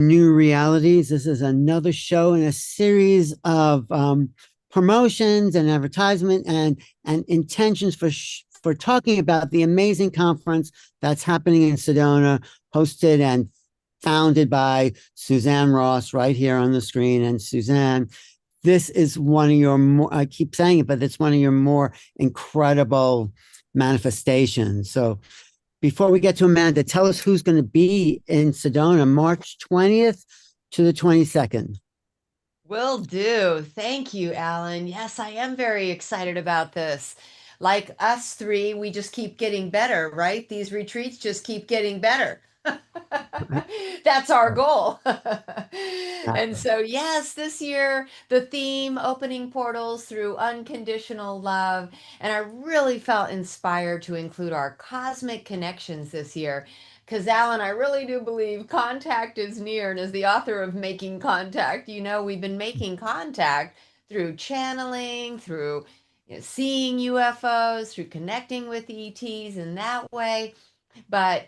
New Realities. This is another show in a series of promotions and advertisement and intentions for talking about the amazing conference that's happening in Sedona, hosted and founded by Suzanne Ross right here on the screen. And Suzanne, this is one of your more, I keep saying it, but it's one of your more incredible manifestations. So before we get to Amanda, tell us who's going to be in Sedona, March 20th to the 22nd. Will do. Thank you, Alan. Yes, I am very excited about this. Like us three, we just keep getting better, right? These retreats just keep getting better. That's our goal. And so, yes, this year, the theme, opening portals through unconditional love. And I really felt inspired to include our cosmic connections this year. Because, Alan, I really do believe contact is near. And as the author of Making Contact, we've been making contact through channeling, through seeing UFOs, through connecting with ETs in that way. But,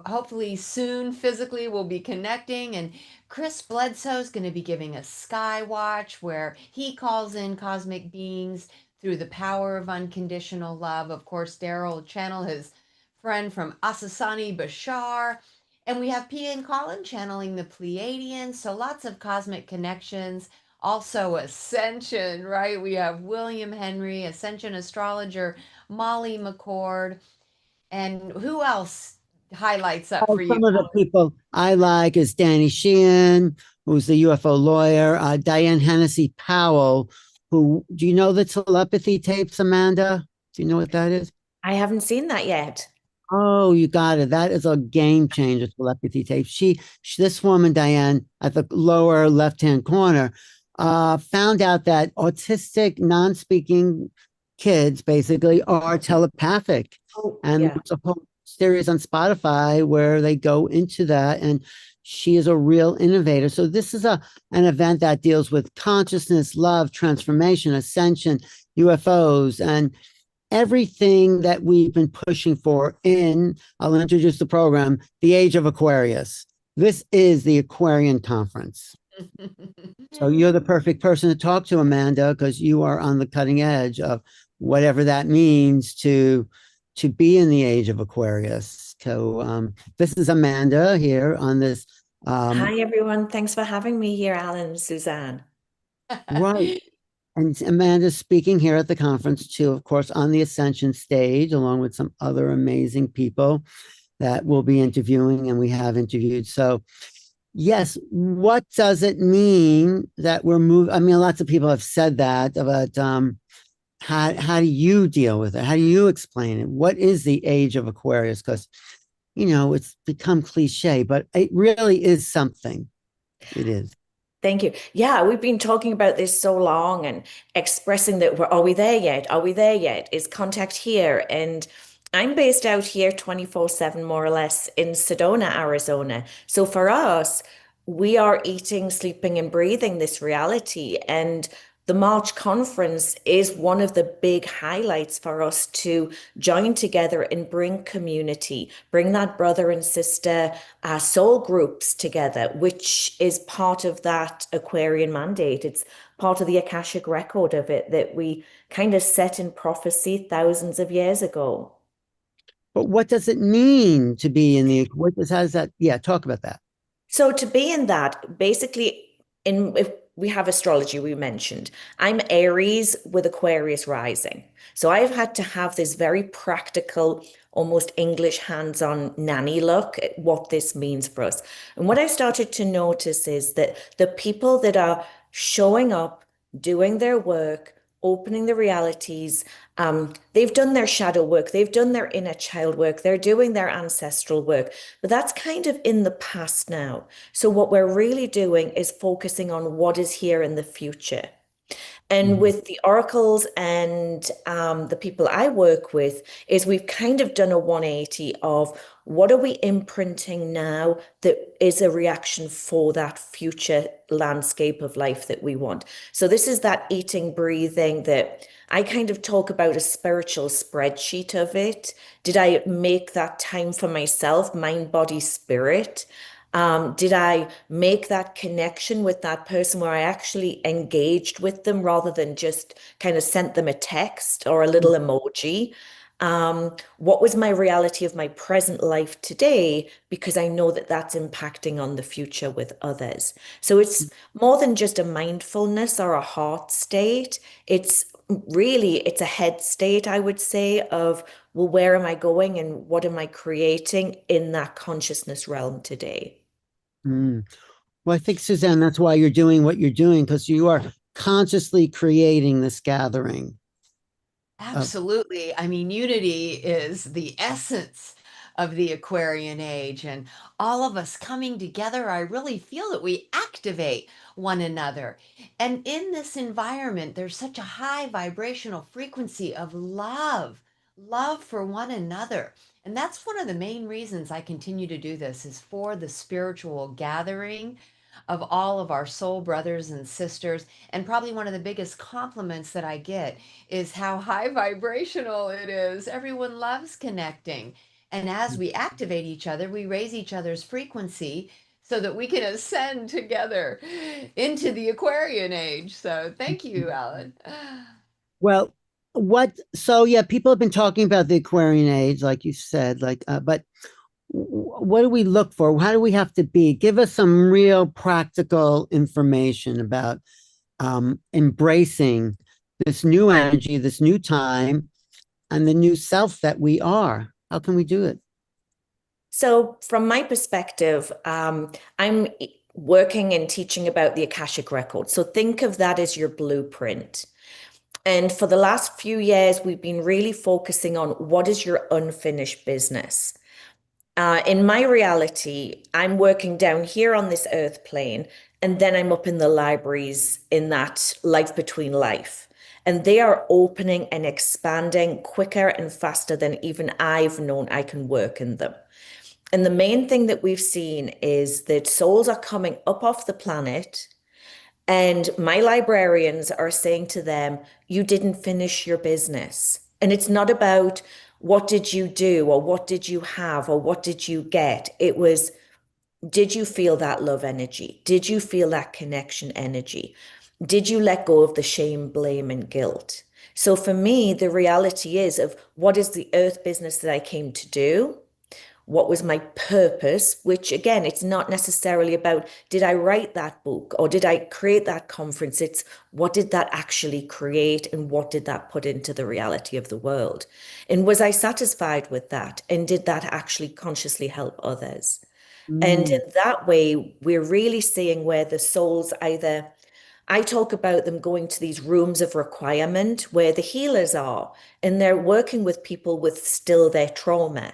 hopefully soon physically we'll be connecting. And Chris Bledsoe's going to be giving a sky watch where he calls in cosmic beings through the power of unconditional love. Of course, Daryl will channel his friend from Asasani Bashar. And we have Pia and Colin channeling the Pleiadians. So lots of cosmic connections. Also, Ascension, right? We have William Henry, Ascension astrologer, Molly McCord. And who else highlights up Oh, for you? some of the people I like is Danny Sheehan, who's the UFO lawyer, Diane Hennessy Powell, who, do you know the telepathy tapes, Amanda? Do you know what that is? I haven't seen that yet. Oh, you got it. That is a game changer, telepathy tape. This woman, Diane, at the lower left-hand corner, found out that autistic, non-speaking kids basically are telepathic. Oh, And yeah. there's a whole series on Spotify where they go into that, and she is a real innovator. So this is an event that deals with consciousness, love, transformation, ascension, UFOs, and everything that we've been pushing for in, I'll introduce the program, the Age of Aquarius. This is the Aquarian Conference. So you're the perfect person to talk to, Amanda, because you are on the cutting edge of whatever that means to be in the age of Aquarius. So this is Amanda here on this. Hi, everyone. Thanks for having me here, Alan and Suzanne. Right. And Amanda's speaking here at the conference too, of course, on the Ascension stage, along with some other amazing people that we'll be interviewing and we have interviewed. So yes, what does it mean that we're moving? I mean, lots of people have said that, but how do you deal with it? How do you explain it? What is the age of Aquarius? Because, it's become cliche, but it really is something. It is. Thank you. Yeah, we've been talking about this so long and expressing that are we there yet? Are we there yet? Is contact here? And I'm based out here 24/7, more or less, in Sedona, Arizona. So for us, we are eating, sleeping, and breathing this reality. And the March conference is one of the big highlights for us to join together and bring community, bring that brother and sister soul groups together, which is part of that Aquarian mandate. It's part of the Akashic record of it that we kind of set in prophecy thousands of years ago. But what does it mean to be in the, how does that, yeah, talk about that. So to be in that, basically, if we have astrology, we mentioned, I'm Aries with Aquarius rising. So I've had to have this very practical, almost English hands-on nanny look at what this means for us. And what I started to notice is that the people that are showing up, doing their work, opening the realities, they've done their shadow work, they've done their inner child work, they're doing their ancestral work, but that's kind of in the past now. So what we're really doing is focusing on what is here in the future. And with the oracles and the people I work with, is we've kind of done a 180 of what are we imprinting now that is a reaction for that future landscape of life that we want. So this is that eating, breathing that I kind of talk about a spiritual spreadsheet of it. Did I make that time for myself, mind, body, spirit? Did I make that connection with that person where I actually engaged with them rather than just kind of sent them a text or a little emoji? What was my reality of my present life today? Because I know that that's impacting on the future with others. So it's more than just a mindfulness or a heart state. It's really, it's a head state, I would say, of, well, where am I going and what am I creating in that consciousness realm today? Mm. Well, I think, Suzanne, that's why you're doing what you're doing, because you are consciously creating this gathering of. Absolutely. I mean, unity is the essence of the Aquarian age, and all of us coming together, I really feel that we activate one another. And in this environment, there's such a high vibrational frequency of love, love for one another. And that's one of the main reasons I continue to do this is for the spiritual gathering of all of our soul brothers and sisters. And probably one of the biggest compliments that I get is how high vibrational it is. Everyone loves connecting. And as we activate each other, we raise each other's frequency so that we can ascend together into the Aquarian age. So thank you, Alan. Well, so yeah, people have been talking about the Aquarian age, like you said, but what do we look for? How do we have to be? Give us some real practical information about embracing this new energy, this new time, and the new self that we are. How can we do it? So, from my perspective, I'm working and teaching about the Akashic Record. So, think of that as your blueprint. And for the last few years, we've been really focusing on what is your unfinished business. In my reality, I'm working down here on this earth plane, and then I'm up in the libraries in that life between life. And they are opening and expanding quicker and faster than even I've known I can work in them. And the main thing that we've seen is that souls are coming up off the planet, and my librarians are saying to them, you didn't finish your business. And it's not about what did you do or what did you have or what did you get. It was, did you feel that love energy? Did you feel that connection energy? Did you let go of the shame, blame, and guilt? So for me, the reality is of what is the earth business that I came to do? What was my purpose, which again, it's not necessarily about did I write that book or did I create that conference? It's what did that actually create and what did that put into the reality of the world? And was I satisfied with that? And did that actually consciously help others? And in Mm, that way, we're really seeing where the souls either, I talk about them going to these rooms of requirement where the healers are, and they're working with people with still their trauma.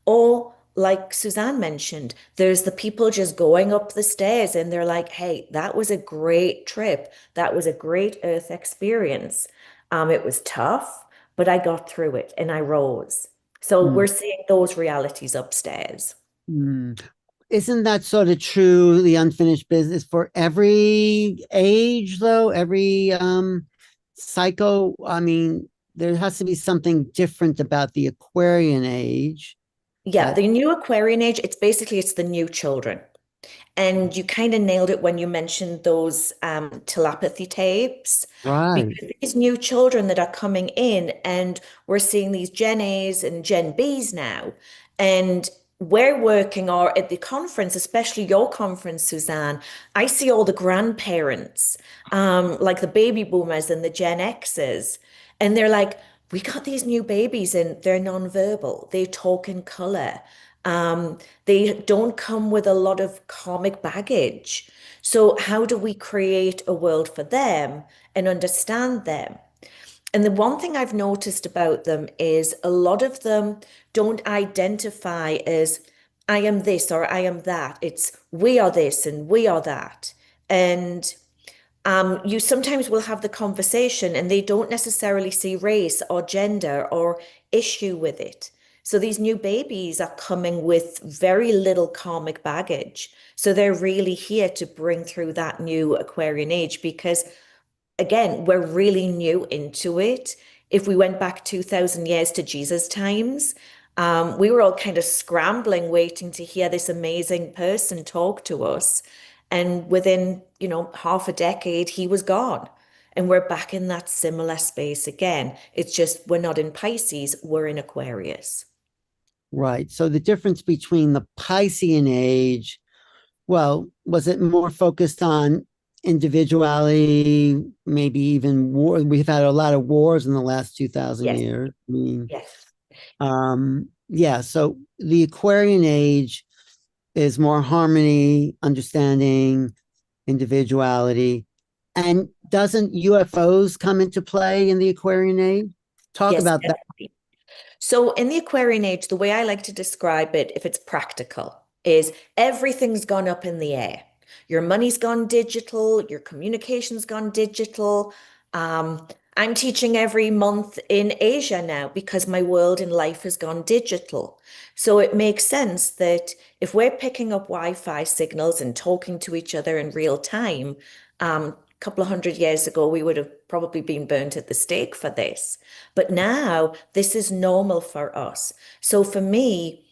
Or, like Suzanne mentioned, there's the people just going up the stairs and they're like, hey, that was a great trip. That was a great earth experience. It was tough, but I got through it and I rose. So we're mm, seeing those realities upstairs. mm. Isn't that sort of true, the unfinished business for every age, though? Every cycle? I mean, there has to be something different about the Aquarian age Yeah, that, the new Aquarian age, it's basically it's the new children. And you kind of nailed it when you mentioned those telepathy tapes, right. because these new children that are coming in, and we're seeing these Gen A's and Gen B's now. And we're working, or at the conference, especially your conference, Suzanne, I see all the grandparents, like the baby boomers and the Gen X's, and they're like, we got these new babies and they're nonverbal, they talk in color. They don't come with a lot of karmic baggage. So, how do we create a world for them and understand them? And the one thing I've noticed about them is a lot of them don't identify as I am this or I am that. It's we are this and we are that. And you sometimes will have the conversation and they don't necessarily see race or gender or issue with it. So these new babies are coming with very little karmic baggage. So they're really here to bring through that new Aquarian age because, again, we're really new into it. If we went back 2000 years to Jesus' times, We were all kind of scrambling, waiting to hear this amazing person talk to us. And within, half a decade, he was gone. And we're back in that similar space again. It's just we're not in Pisces, we're in Aquarius. Right. So the difference between the Piscean age, well, was it more focused on individuality, maybe even war? We've had a lot of wars in the last 2000 Yes, years. I mean, yes, yeah, so the Aquarian age is more harmony, understanding, individuality. And doesn't UFOs come into play in the Aquarian age? Talk yes, about that. definitely. So in the Aquarian age, the way I like to describe it, if it's practical, is everything's gone up in the air. Your money's gone digital, your communication's gone digital. Um, I'm teaching every month in Asia now because my world in life has gone digital. So it makes sense that if we're picking up Wi-Fi signals and talking to each other in real time, a couple of 100 years ago, we would have probably been burnt at the stake for this. But now this is normal for us. So for me,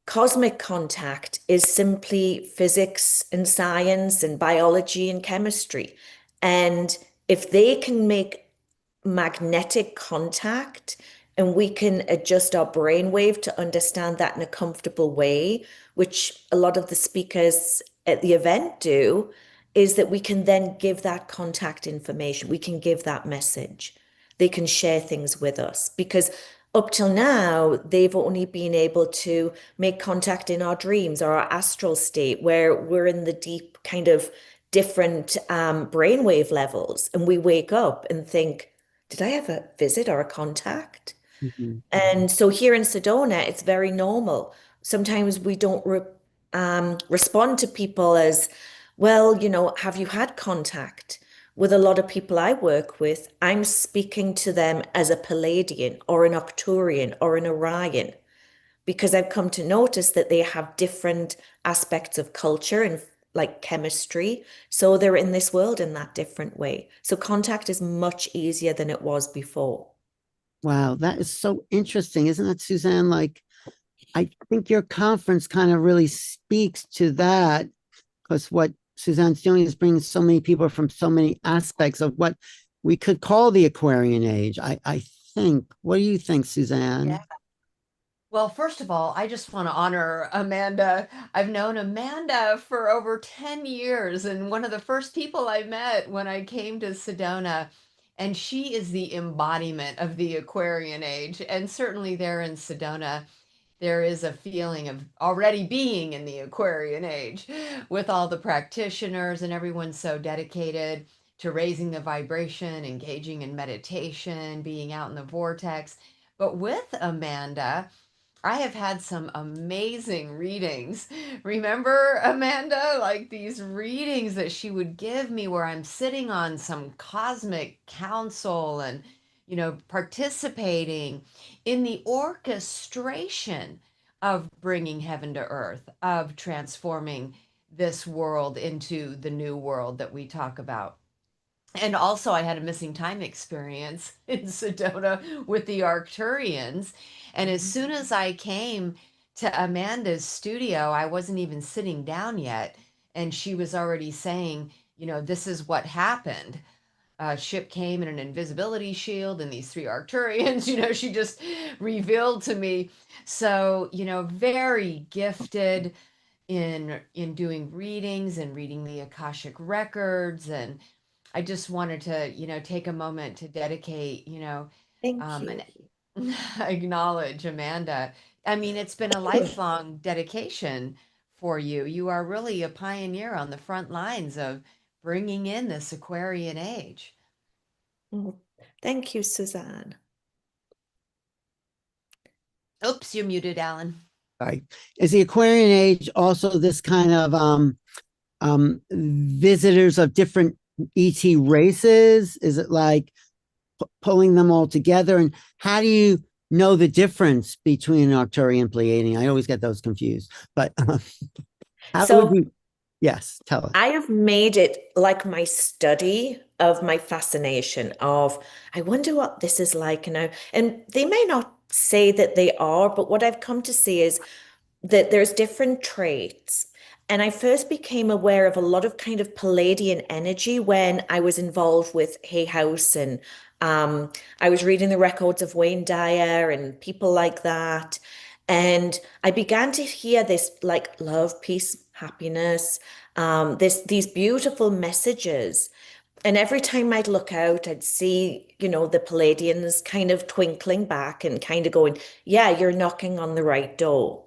cosmic contact is simply physics and science and biology and chemistry. And if they can make magnetic contact and we can adjust our brainwave to understand that in a comfortable way, which a lot of the speakers at the event do, is that we can then give that contact information. We can give that message. They can share things with us because up till now, they've only been able to make contact in our dreams or our astral state where we're in the deep kind of different brainwave levels. And we wake up and think, did I have a visit or a contact? Mhm. And so here in Sedona, it's very normal. Sometimes we don't respond to people as, well, have you had contact? With a lot of people I work with, I'm speaking to them as a Palladian or an Arcturian or an Orion because I've come to notice that they have different aspects of culture and like chemistry. So they're in this world in that different way. So contact is much easier than it was before. Wow, that is so interesting, isn't it, Suzanne? Like, I think your conference kind of really speaks to that because what Suzanne's doing is bringing so many people from so many aspects of what we could call the Aquarian age. I think. What do you think, Suzanne? Yeah. Well, first of all, I just want to honor Amanda. I've known Amanda for over 10 years, and one of the first people I met when I came to Sedona, and she is the embodiment of the Aquarian age. And certainly there in Sedona, there is a feeling of already being in the Aquarian age with all the practitioners and everyone so dedicated to raising the vibration, engaging in meditation, being out in the vortex. But with Amanda, I have had some amazing readings. Remember, Amanda, like these readings that she would give me where I'm sitting on some cosmic council and, participating in the orchestration of bringing heaven to earth, of transforming this world into the new world that we talk about. And also, I had a missing time experience in Sedona with the Arcturians. And as soon as I came to Amanda's studio, I wasn't even sitting down yet. And she was already saying, this is what happened. A ship came in an invisibility shield and these three Arcturians, she just revealed to me. So, very gifted in doing readings and reading the Akashic records. And I just wanted to, take a moment to dedicate, Thank and you. acknowledge Amanda. I mean, it's been a lifelong dedication for you. You are really a pioneer on the front lines of bringing in this Aquarian age. Oh, thank you, Suzanne. Oops, you're muted, Alan. Right. Is the Aquarian age also this kind of visitors of different ET races? Is it like pulling them all together? And how do you know the difference between an Arcturian and Pleiadian? I always get those confused. But how would So you? Yes, tell us. I have made it like my study of my fascination of, I wonder what this is like now. And they may not say that they are, but what I've come to see is that there's different traits. And I first became aware of a lot of kind of Palladian energy when I was involved with Hay House, and I was reading the records of Wayne Dyer and people like that. And I began to hear this like love, peace, happiness, these beautiful messages. And every time I'd look out, I'd see, the Palladians kind of twinkling back and kind of going, yeah, you're knocking on the right door.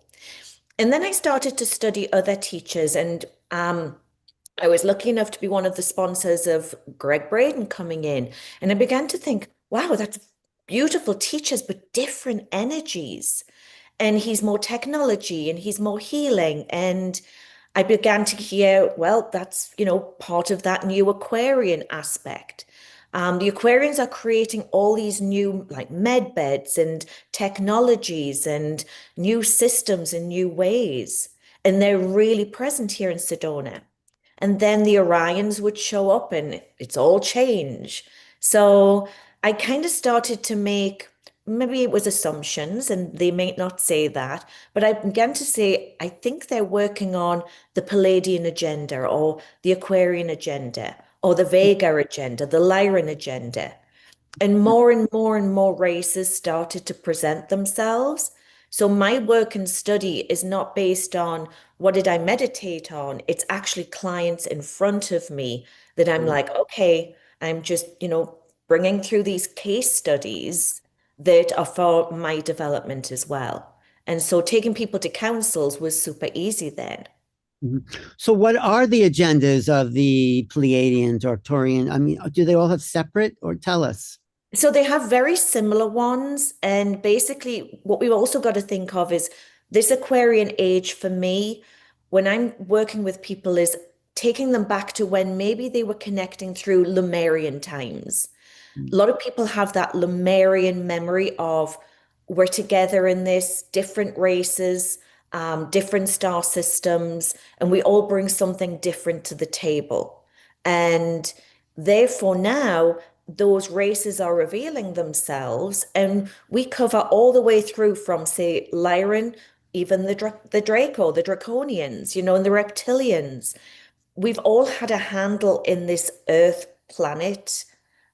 And then I started to study other teachers, and I was lucky enough to be one of the sponsors of Greg Braden coming in. And I began to think, wow, that's beautiful teachers, but different energies. And he's more technology and he's more healing. And I began to hear, well, that's, part of that new Aquarian aspect. The Aquarians are creating all these new like med beds and technologies and new systems and new ways. And they're really present here in Sedona. And then the Orions would show up and it's all change. So I kind of started to make, maybe it was assumptions and they may not say that, but I began to say, I think they're working on the Palladian agenda or the Aquarian agenda or the Vega agenda, the Lyran agenda. And more and more and more races started to present themselves. So my work and study is not based on what did I meditate on? It's actually clients in front of me that I'm like, okay, I'm just, bringing through these case studies that are for my development as well. And so taking people to councils was super easy then. Mhm. So, what are the agendas of the Pleiadians or Taurian? I mean, do they all have separate, or tell us? So they have very similar ones. And basically, what we've also got to think of is this Aquarian age for me, when I'm working with people, is taking them back to when maybe they were connecting through Lemurian times. A lot of people have that Lemurian memory of we're together in this, different races, different star systems, and we all bring something different to the table. And therefore, now those races are revealing themselves, and we cover all the way through from, say, Lyran, even the Draco, the Draconians, and the Reptilians. We've all had a handle in this Earth planet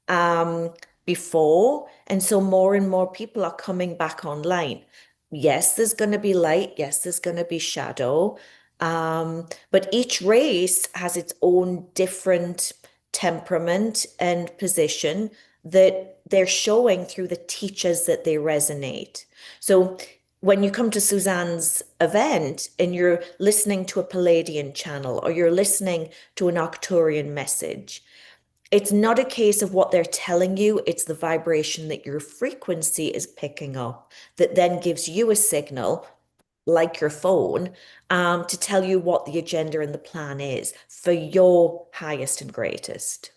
um, before. And so more and more people are coming back online. Yes, there's going to be light. Yes, there's going to be shadow. But each race has its own different temperament and position that they're showing through the teachers that they resonate. So when you come to Suzanne's event and you're listening to a Palladian channel or you're listening to an Arcturian message, it's not a case of what they're telling you, it's the vibration that your frequency is picking up that then gives you a signal, like your phone, to tell you what the agenda and the plan is for your highest and greatest.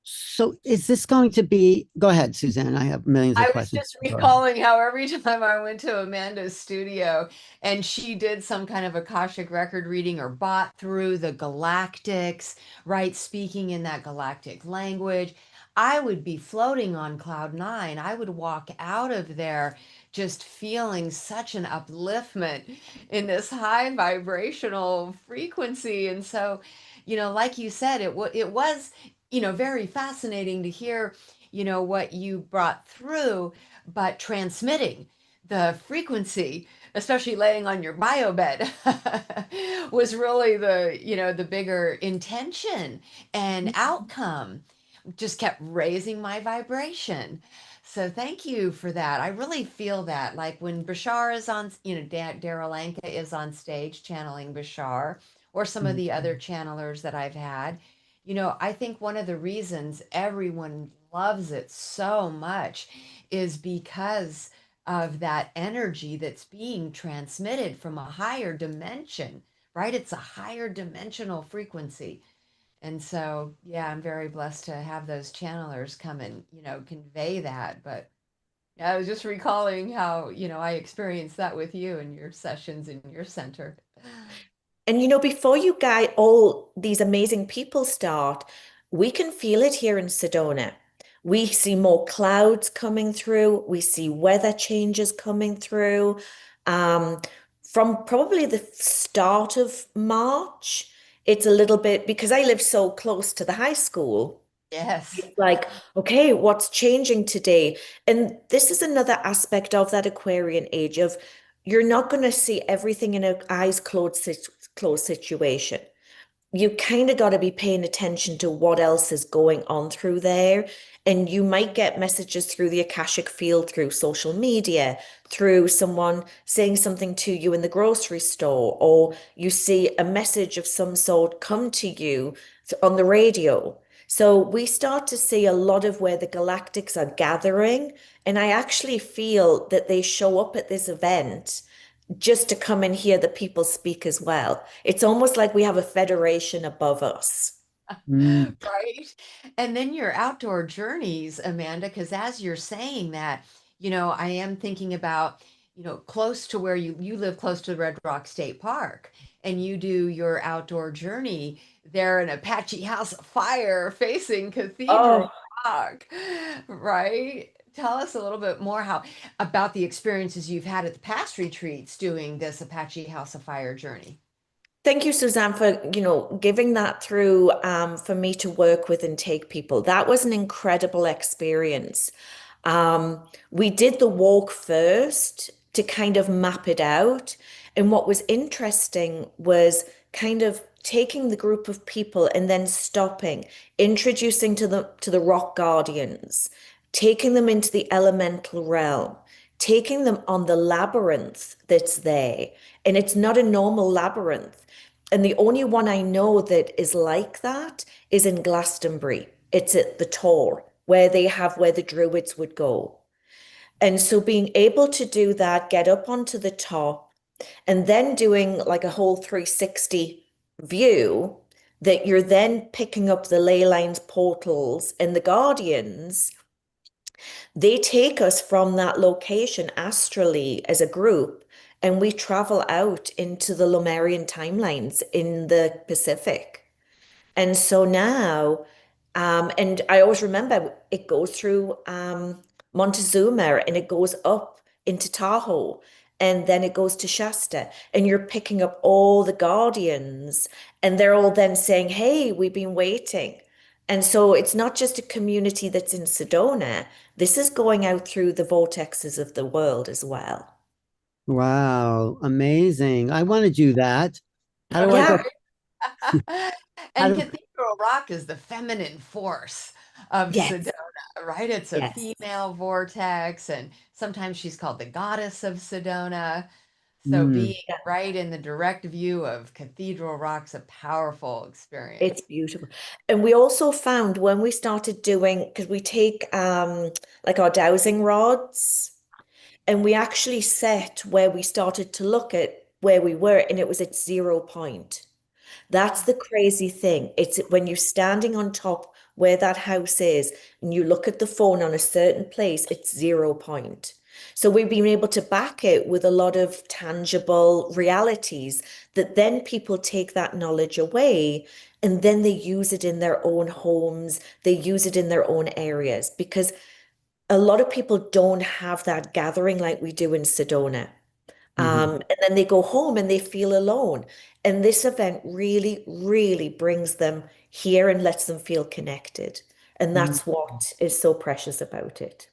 So, is this going to be? Go ahead, Suzanne. I have millions of I was questions. just recalling how every time I went to Amanda's studio and she did some kind of Akashic record reading or bought through the galactics, right, speaking in that galactic language, I would be floating on cloud nine. I would walk out of there just feeling such an upliftment in this high vibrational frequency. And so, like you said, it was, very fascinating to hear what you brought through, but transmitting the frequency, especially laying on your bio bed, was really the bigger intention and outcome. Just kept raising my vibration. So thank you for that. I really feel that, like when Bashar is on, Daryl Anka is on stage channeling Bashar, or some of the other channelers that I've had. I think one of the reasons everyone loves it so much is because of that energy that's being transmitted from a higher dimension, right? It's a higher dimensional frequency. And so, yeah, I'm very blessed to have those channelers come and, convey that. But yeah, I was just recalling how, I experienced that with you in your sessions in your center. And before you all these amazing people start, we can feel it here in Sedona. We see more clouds coming through. We see weather changes coming through. Um, from probably the start of March, it's a little bit because I live so close to the high school. Yes. It's like, okay, what's changing today? And this is another aspect of that Aquarian age of you're not going to see everything in an eyes closed situation. You kind of got to be paying attention to what else is going on through there. And you might get messages through the Akashic field, through social media, through someone saying something to you in the grocery store, or you see a message of some sort come to you on the radio. So we start to see a lot of where the galactics are gathering. And I actually feel that they show up at this event just to come and hear the people speak as well. It's almost like we have a federation above us. Mm. Right. And then your outdoor journeys, Amanda, because as you're saying that, I am thinking about, close to where you live close to the Red Rock State Park and you do your outdoor journey there in Apache House of Fire facing Cathedral Oh, Rock, right? Tell us a little bit more about the experiences you've had at the past retreats doing this Apache House of Fire journey. thank you, Suzanne, for, giving that through for me to work with and take people. That was an incredible experience. We did the walk first to kind of map it out. And what was interesting was kind of taking the group of people and then stopping, introducing to the rock guardians, taking them into the elemental realm, taking them on the labyrinth that's there. And it's not a normal labyrinth. And the only one I know that is like that is in Glastonbury. It's at the Tor, where they have where the Druids would go. And so being able to do that, get up onto the top, and then doing like a whole 360 view, that you're then picking up the ley lines, portals, and the guardians, they take us from that location astrally as a group, and we travel out into the Lemurian timelines in the Pacific. And so now, and I always remember it goes through Montezuma and it goes up into Tahoe and then it goes to Shasta, and you're picking up all the guardians, and they're all then saying, "Hey, we've been waiting." And so it's not just a community that's in Sedona, this is going out through the vortexes of the world as well. Wow, amazing. I want to do that. How do I Yeah, go? How And do Cathedral Rock is the feminine force of yes, Sedona, right? It's a yes. female vortex, and sometimes she's called the goddess of Sedona. So Mm, being right in the direct view of Cathedral Rock's a powerful experience. It's beautiful. And we also found when we started doing, because we take like our dowsing rods, and we actually set where we started to look at where we were, and it was at 0 point. That's the crazy thing. It's when you're standing on top where that house is and you look at the phone on a certain place, it's 0 point. So we've been able to back it with a lot of tangible realities that then people take that knowledge away and then they use it in their own homes, they use it in their own areas because a lot of people don't have that gathering like we do in Sedona. mhm, And then they go home and they feel alone. And this event really, really brings them here and lets them feel connected. And mm. that's what is so precious about it.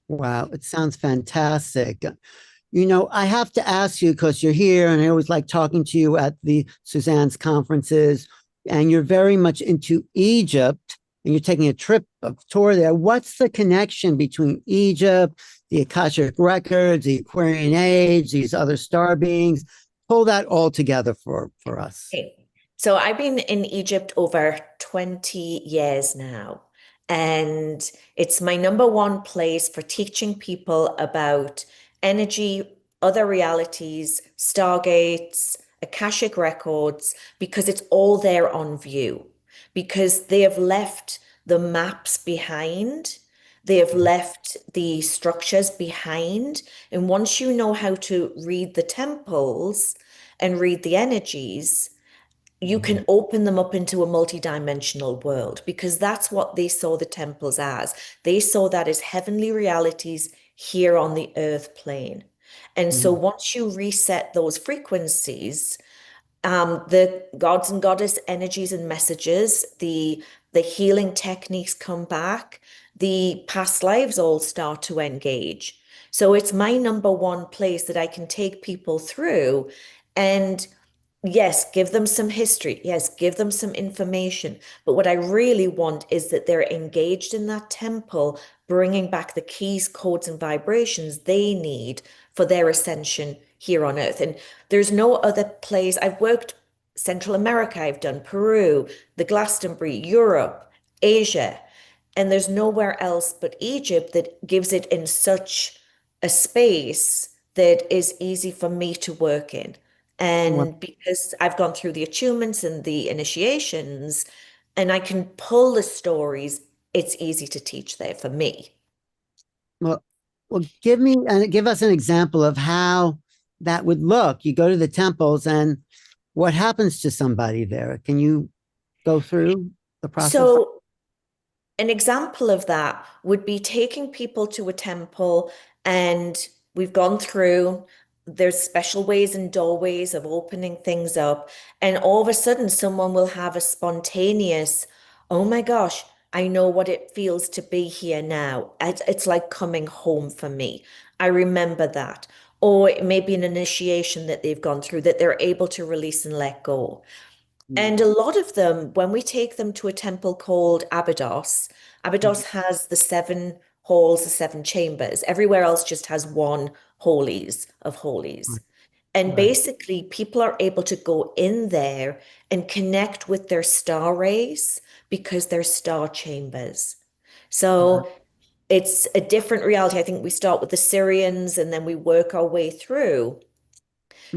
Wow, it sounds fantastic. I have to ask you because you're here and I always like talking to you at the Suzanne's conferences, and you're very much into Egypt and you're taking a tour there. What's the connection between Egypt, the Akashic Records, the Aquarian Age, these other star beings? Pull that all together for us. Okay. So I've been in Egypt over 20 years now, and it's my number one place for teaching people about energy, other realities, stargates, Akashic records, because it's all there on view, because they have left the maps behind. They have left the structures behind. And once you know how to read the temples and read the energies, you can open them up into a multidimensional world because that's what they saw the temples as. They saw that as heavenly realities here on the earth plane. And so Mm. once you reset those frequencies, the gods and goddess energies and messages, the healing techniques come back, the past lives all start to engage. So it's my number one place that I can take people through and yes, give them some history. Yes, give them some information. But what I really want is that they're engaged in that temple, bringing back the keys, codes, and vibrations they need for their ascension here on Earth. And there's no other place. I've worked Central America, I've done Peru, the Glastonbury, Europe, Asia, and there's nowhere else but Egypt that gives it in such a space that is easy for me to work in. Well, And because I've gone through the attunements and the initiations, and I can pull the stories, it's easy to teach there for me. well, well, give me and give us an example of how that would look. You go to the temples, and what happens to somebody there? Can you go through the process? So, an example of that would be taking people to a temple, and we've gone through, there's special ways and doorways of opening things up, and all of a sudden, someone will have a spontaneous, oh my gosh, I know what it feels to be here now. It's like coming home for me. I remember that. Or it may be an initiation that they've gone through that they're able to release and let go. Mm. And a lot of them, when we take them to a temple called Abydos, Abydos has the seven halls, the seven chambers. Everywhere else just has one holies of holies. And Right. basically, people are able to go in there and connect with their star rays because they're star chambers. Right. So it's a different reality. I think we start with the Syrians and then we work our way through.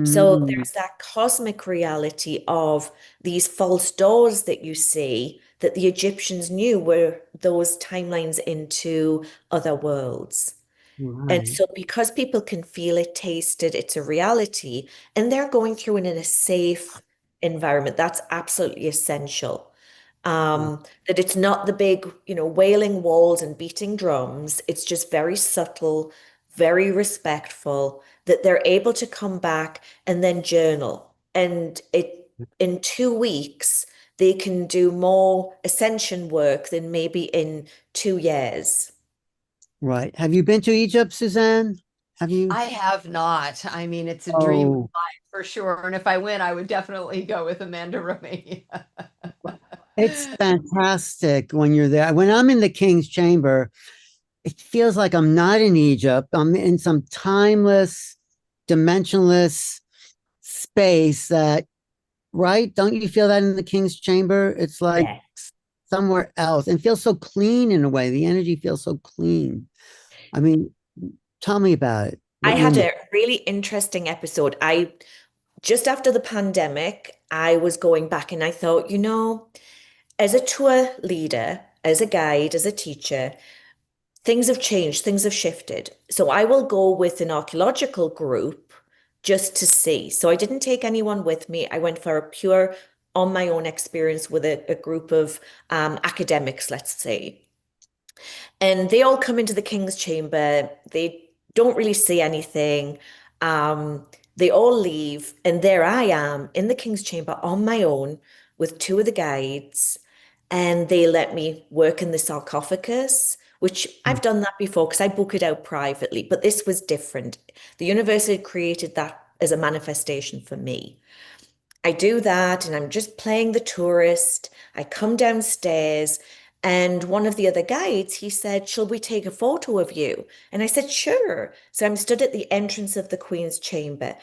So Mm. there's that cosmic reality of these false doors that you see that the Egyptians knew were those timelines into other worlds. And Right. so because people can feel it, taste it, it's a reality, and they're going through it in a safe environment, that's absolutely essential. That it's not the big, wailing walls and beating drums. It's just very subtle, very respectful, that they're able to come back and then journal. And it in 2 weeks, they can do more ascension work than maybe in 2 years. Right. Have you been to Egypt, Suzanne? Have you? I have not. I mean, it's a dream of Oh, mine for sure. And if I win, I would definitely go with Amanda Romania. it's fantastic when you're there. When I'm in the King's Chamber, it feels like I'm not in Egypt. I'm in some timeless, dimensionless space that, right? Don't you feel that in the King's Chamber? It's like Yeah. somewhere else and feels so clean in a way. The energy feels so clean. I mean, tell me about it. I What you had know. a really interesting episode. I just after the pandemic, I was going back and I thought, as a tour leader, as a guide, as a teacher, things have changed, things have shifted. So I will go with an archaeological group just to see. So I didn't take anyone with me. I went for a pure on my own experience with a group of academics, let's say. And they all come into the King's Chamber. They don't really see anything. They all leave, and there I am in the King's Chamber on my own with two of the guides, and they let me work in the sarcophagus, which I've done that before because I book it out privately, but this was different. The university created that as a manifestation for me. I do that and I'm just playing the tourist. I come downstairs and one of the other guides, he said, "Shall we take a photo of you?" And I said, "Sure." So I'm stood at the entrance of the Queen's Chamber.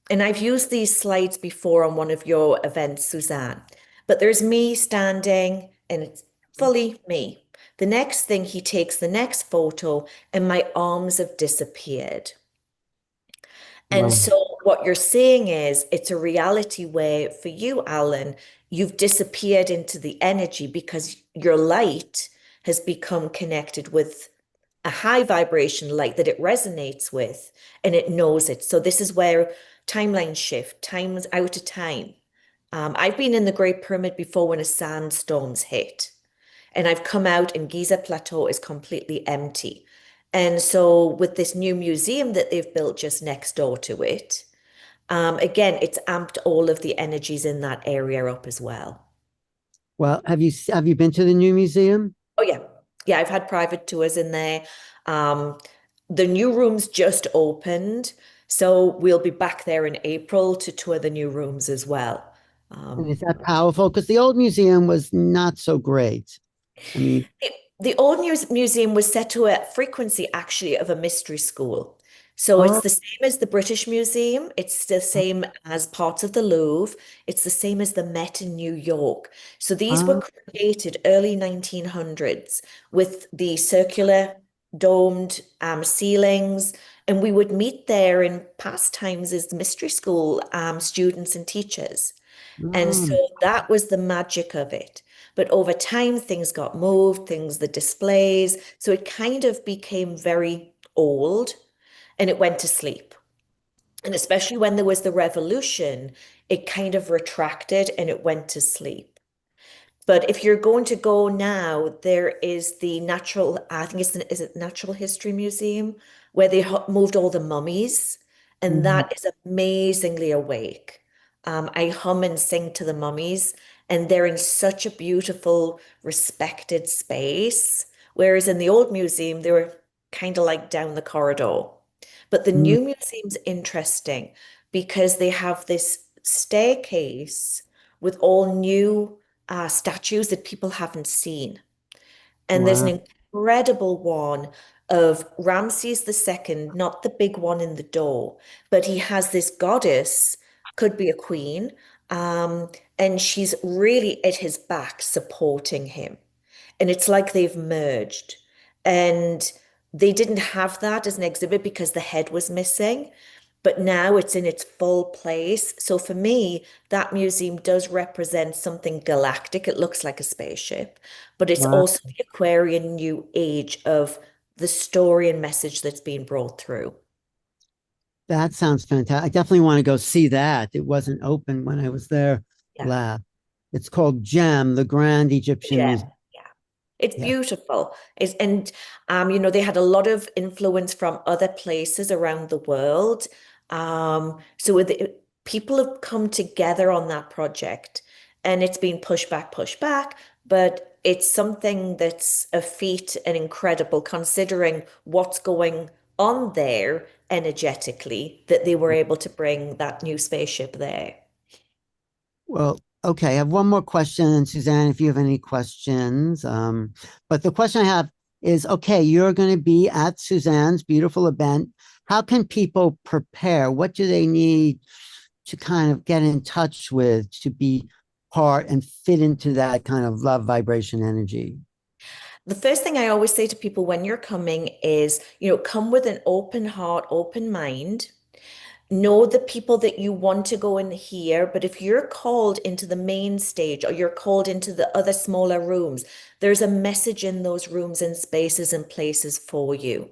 And I've used these slides before on one of your events, Suzanne. But there's me standing and it's fully me. The next thing, he takes the next photo and my arms have disappeared. And Wow. so what you're saying is it's a reality where for you, Alan, you've disappeared into the energy because your light has become connected with a high vibration light that it resonates with and it knows it. So this is where timelines shift, time's out of time. I've been in the Great Pyramid before when a sandstorm's hit, and I've come out and Giza Plateau is completely empty. And so, with this new museum that they've built just next door to it, again, it's amped all of the energies in that area up as well. Well, have you been to the new museum? Oh yeah. Yeah, I've had private tours in there. Um, the new rooms just opened, so we'll be back there in April to tour the new rooms as well. And Um, is that powerful? Because the old museum was not so great. I mean, the, the old museum was set to a frequency actually of a mystery school. So it's oh, the same as the British Museum. It's the same as parts of the Louvre. It's the same as the Met in New York. So these were uh, created early 1900s with the circular domed ceilings. And we would meet there in past times as mystery school students and teachers. And so mm, that was the magic of it. But over time, things got moved, the displays. So it kind of became very old and it went to sleep. And especially when there was the revolution, it kind of retracted and it went to sleep. But if you're going to go now, there is the natural, I think is it Natural History Museum, where they moved all the mummies, and mhm. that is amazingly awake. I hum and sing to the mummies, and they're in such a beautiful, respected space. Whereas in the old museum, they were kind of like down the corridor. But the Mm, new museum's interesting because they have this staircase with all new statues that people haven't seen. And there's wow, an incredible one of Ramses II, not the big one in the door, but he has this goddess, could be a queen, and she's really at his back supporting him. And it's like they've merged. And they didn't have that as an exhibit because the head was missing, but now it's in its full place. So for me, that museum does represent something galactic. It looks like a spaceship, but it's wow. also the Aquarian new age of the story and message that's being brought through. That sounds fantastic. I definitely want to go see that. It wasn't open when I was there Yeah. last. It's called GEM, the Grand Egyptian Yeah. Museum. Yeah. It's Yeah. beautiful. They had a lot of influence from other places around the world. People have come together on that project, and it's been pushed back, but it's something that's a feat and incredible considering what's going on there energetically, that they were able to bring that new spaceship there. Well, okay. I have one more question, and Suzanne, if you have any questions. But the question I have is, okay, you're going to be at Suzanne's beautiful event. How can people prepare? What do they need to kind of get in touch with to be part and fit into that kind of love vibration energy? The first thing I always say to people when you're coming is, come with an open heart, open mind. Know the people that you want to go in here, but if you're called into the main stage or you're called into the other smaller rooms, there's a message in those rooms and spaces and places for you.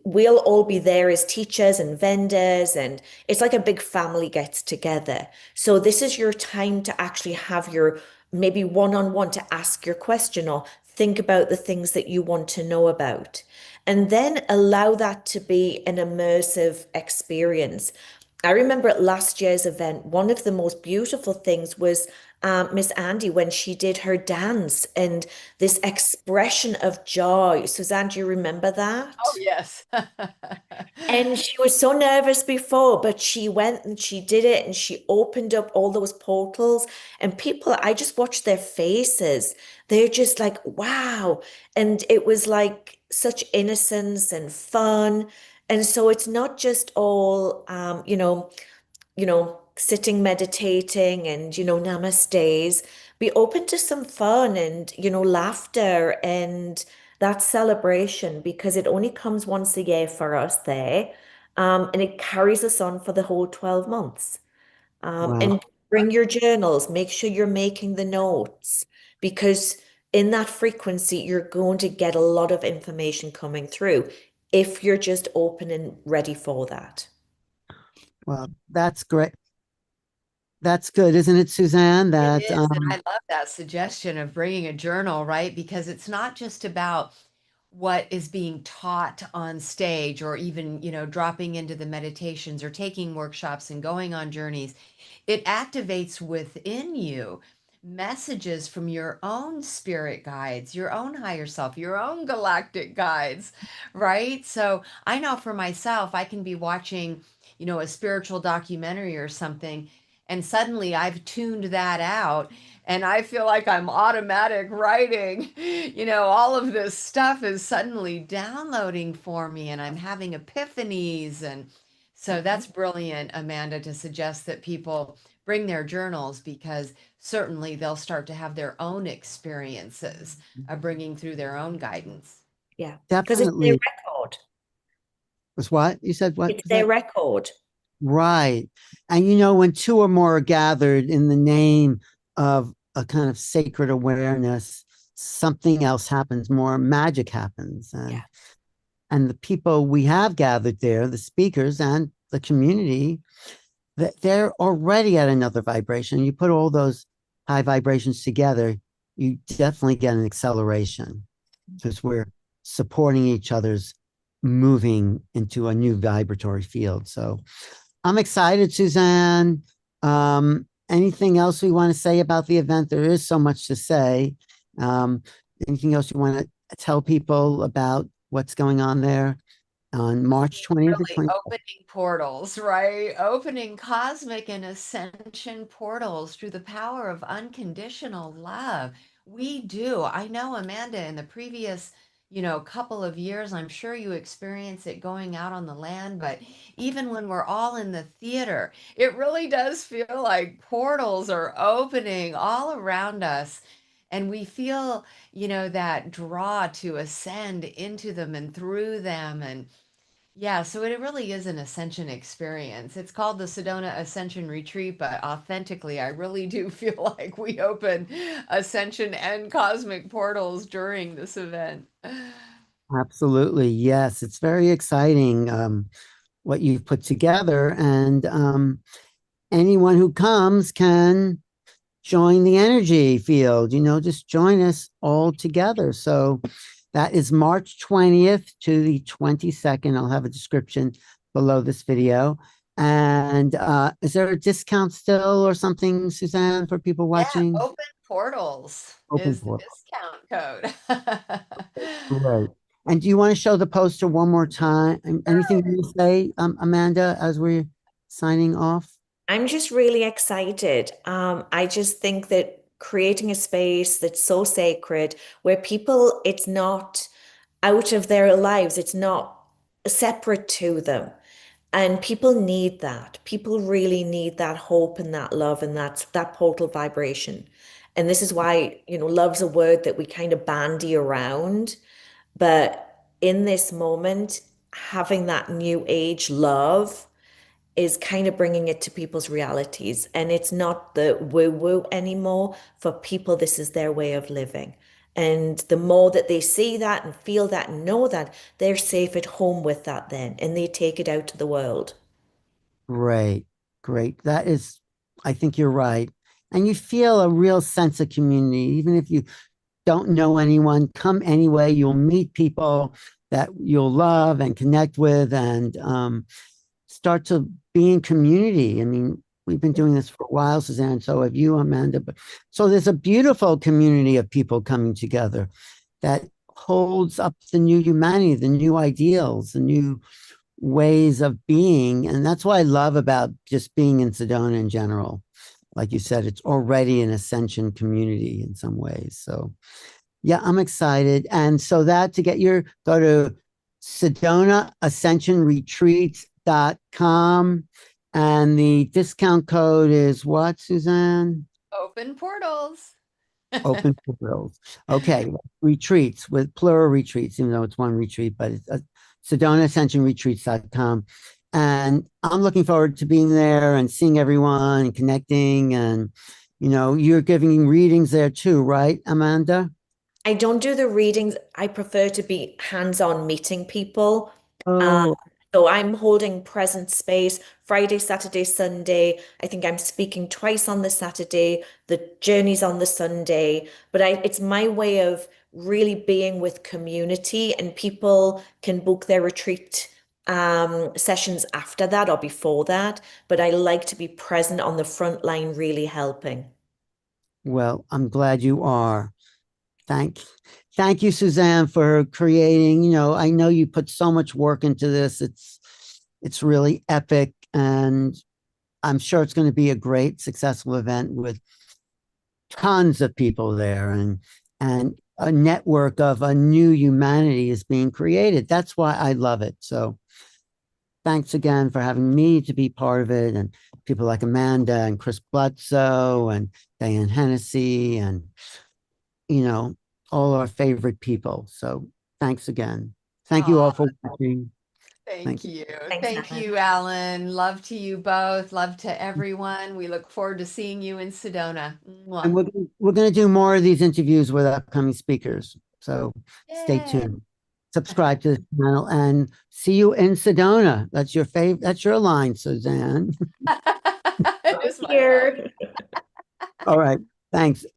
We'll all be there as teachers and vendors, and it's like a big family gets together. So this is your time to actually have your maybe one-on-one to ask your question or think about the things that you want to know about. And then allow that to be an immersive experience. I remember at last year's event, one of the most beautiful things was Miss Andy when she did her dance and this expression of joy. Suzanne, do you remember Oh, that? yes. And she was so nervous before, but she went and she did it and she opened up all those portals. And people, I just watched their faces. They're just like, wow. And it was like such innocence and fun. And so it's not just all, sitting meditating and, namaste. Be open to some fun and, laughter and that celebration because it only comes once a year for us there. And it carries us on for the whole 12 months. Wow. And bring your journals, make sure you're making the notes because in that frequency, you're going to get a lot of information coming through if you're just open and ready for that. Well, that's great. That's good, isn't it, Suzanne? It That is, and I love that suggestion of bringing a journal, right? Because it's not just about what is being taught on stage or even, dropping into the meditations or taking workshops and going on journeys. It activates within you messages from your own spirit guides, your own higher self, your own galactic guides, right? So I know for myself, I can be watching, a spiritual documentary or something, and suddenly I've tuned that out. And I feel like I'm automatic writing, all of this stuff is suddenly downloading for me, and I'm having epiphanies. And so that's brilliant, Amanda, to suggest that people bring their journals, because certainly they'll start to have their own experiences of bringing through their own guidance. Yeah, because it's their definitely record. was what you said. What It's was their that? record. Right. And when two or more are gathered in the name of a kind of sacred awareness, something else happens, more magic happens. Yeah. And the people we have gathered there, the speakers and the community, that they're already at another vibration. You put all those high vibrations together, you definitely get an acceleration because we're supporting each other's moving into a new vibratory field. So I'm excited, Suzanne. Anything else we want to say about the event? There is so much to say. Anything else you want to tell people about what's going on there on March 20th or Really 20th? opening portals, right? Opening cosmic and ascension portals through the power of unconditional love. We do. I know, Amanda, in the previous, couple of years, I'm sure you experience it going out on the land, but even when we're all in the theater, it really does feel like portals are opening all around us. And we feel, that draw to ascend into them and through them. And yeah, so it really is an ascension experience. It's called the Sedona Ascension Retreat, but authentically, I really do feel like we open ascension and cosmic portals during this event. Absolutely. Yes. It's very exciting what you've put together. And anyone who comes can join the energy field, just join us all together. So that is March 20th to the 22nd. I'll have a description below this video. And is there a discount still or something, Suzanne, for people Yeah, watching? open portals Open is the portal. discount code. Great. And do you want to show the poster one more time? Anything you want to say, Amanda, as we're signing off? I'm just really excited. I just think that creating a space that's so sacred where people, it's not out of their lives, it's not separate to them. And people need that. People really need that hope and that love and that portal vibration. And this is why, love's a word that we kind of bandy around. But in this moment, having that new age love is kind of bringing it to people's realities. And it's not the woo woo anymore. For people, this is their way of living. And the more that they see that and feel that and know that, they're safe at home with that then, and they take it out to the world. Great, great. I think you're right. And you feel a real sense of community, even if you don't know anyone, come anyway. You'll meet people that you'll love and connect with and start to be in community. I mean, we've been doing this for a while, Suzanne, so have you, Amanda. But so there's a beautiful community of people coming together that holds up the new humanity, the new ideals, the new ways of being. And that's what I love about just being in Sedona in general. Like you said, it's already an ascension community in some ways. So yeah, I'm excited. And so that to go to SedonaAscensionRetreats.com. And the discount code is what, Suzanne? Open portals. Open portals. Okay, retreats with plural retreats, even though it's one retreat, but it's SedonaAscensionRetreats.com. And I'm looking forward to being there and seeing everyone and connecting. And, you're giving readings there too, right, Amanda? I don't do the readings. I prefer to be hands-on meeting people. Oh, So I'm holding present space Friday, Saturday, Sunday. I think I'm speaking twice on the Saturday. The journey's on the Sunday. But it's my way of really being with community, and people can book their retreat sessions after that or before that. But I like to be present on the front line, really helping. Well, I'm glad you are. Thank, thank you, Suzanne, for creating. I know you put so much work into this. It's really epic, and I'm sure it's going to be a great, successful event with tons of people there, and a network of a new humanity is being created. That's why I love it. So, thanks again for having me to be part of it, and people like Amanda and Chris Bledsoe and Diane Hennessy and all our favorite people. So thanks again. Thank you all Oh, for watching. thank Thank you. you. Thanks, Thank Alan. you, Alan. Love to you both. Love to everyone. We look forward to seeing you in Sedona. And Mwah. we're going to do more of these interviews with upcoming speakers. So stay Yay. tuned. Subscribe to the channel and see you in Sedona. That's your favorite. That's your line, Suzanne. It is my love. Here. All right. Thanks.